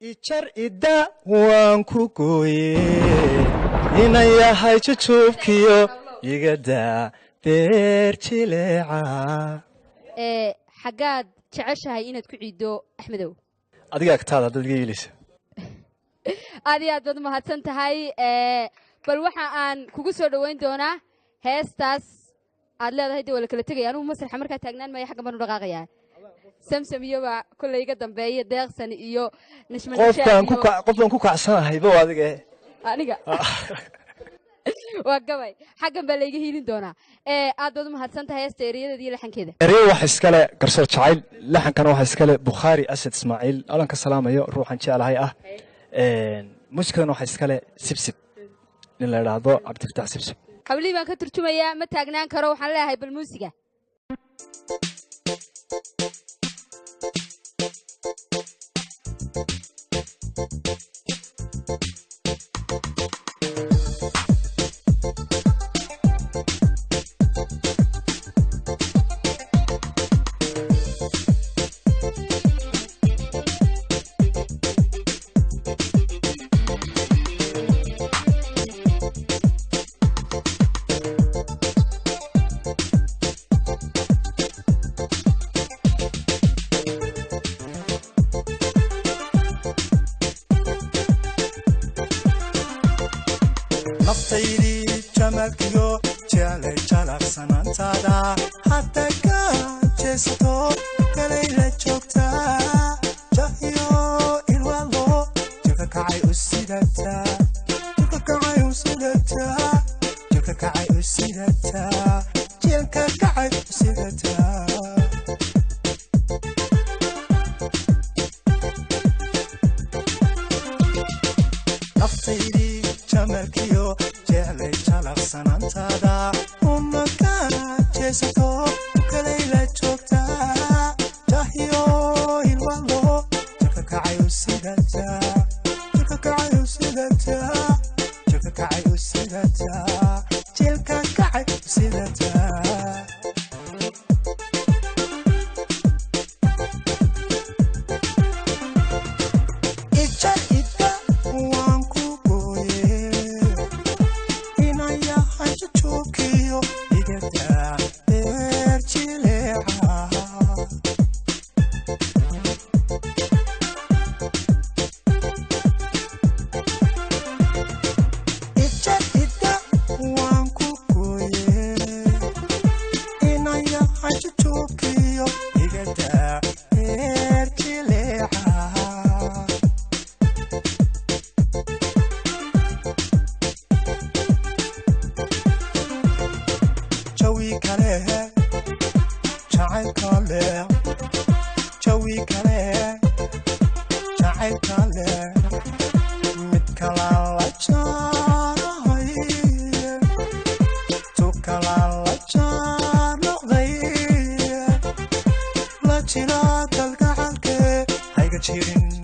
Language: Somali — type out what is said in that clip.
ijar ida waan ku gooyey inay yahay jujubkiyo igada beer jileeca xagaad jeceshahay inaad ku ciido Axmedow adiga agtaada dad geeylisa aad iyo aad baad mahadsan tahay bal waxa aan kugu soo dhaweyn doonaa heestaas aad leedahay dawlad kala tagay anigu masraxa marka taagnaan ma xagga banu dhaqaaqayaa samsam iyo ba kullayga dambeeyay deeqsan iyo nishman qofkan ku kacsanahay ba adiga aniga waa gabay xaggan baa layga hiilin doonaa aad baad mahadsan tahay heesta ereyada iyo laxankeeda erey wax iskale garsoor jacayl laxankana wax iskale Bukhari Asad Ismaaciil alanka salaamayo ruuxan jecelahay ah mushkilan wax iskale sibsib in la yiraahdo Cabdifataax sibsib xawli baan ka turjumayaa ma taagnaan karo waxaan leeyahay bal muusiga naftaydi jamalkiyo jale jalaq sanantada hatta ka jeesto kale la joogta jahiyo ilwalo jaka kacay usidata jaka kacay usidata jaka kacay usidata jaka kacay usidata naftaydi jamalkiyo jale jalaq sanantada uma ka jeesto kale la joogta jahiyo ilwalo jaka kacay usidata jaka kacay usidata jaka kacay usidata jaka kacay usidata cheering